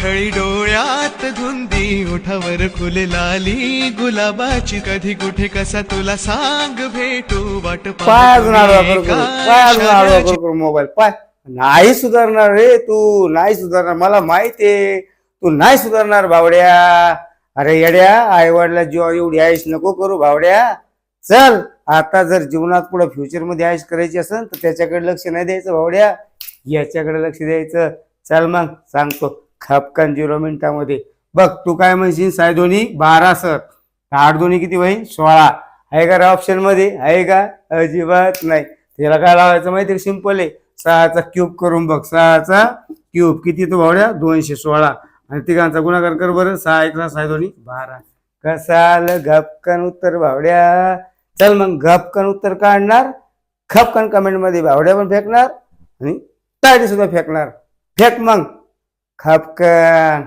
खळी डोळ्यात धुंदी, ओठावर फुले लाली गुलाबाची, कधी कुठे कसा तुला सांग भेटू, वाट पाय अजून आडवा करू मोबाईल पाय. नाही सुधारणार रे तू, नाही सुधारणार, मला माहितीये तू नाही सुधारणार भावड्या. अरे येड्या, आई वडिला जीवा एवढी आयुष नको करू भावड्या. चल आता जर जीवनात पुढे फ्युचर मध्ये आयुष करायची असेल तर त्याच्याकडे लक्ष नाही द्यायचं भावड्या, याच्याकडे लक्ष द्यायचं. चल मग सांगतो खपकन 0 मिनिटामध्ये. बघ तू काय म्हणशील, 6 दोन्ही 12 सर, 8 दोन्ही किती होईल 16. आहे का ऑप्शन मध्ये, आहे का? अजिबात नाही. त्याला काय लावायचं माहिती, सिंपल आहे, 6चा क्यूब करून बघ. 6चा क्यूब किती तो भावड्या 216, आणि तिघांचा गुणाकार कर बरं. 6 1 6 दोन्ही 12. कसाल गपकन उत्तर भावड्या. चल मग गपकन उत्तर काढणार, खपकन कमेंट मध्ये भावड्या पण फेकणार आणि ताडी सुद्धा फेकणार. फेक मग खपकन.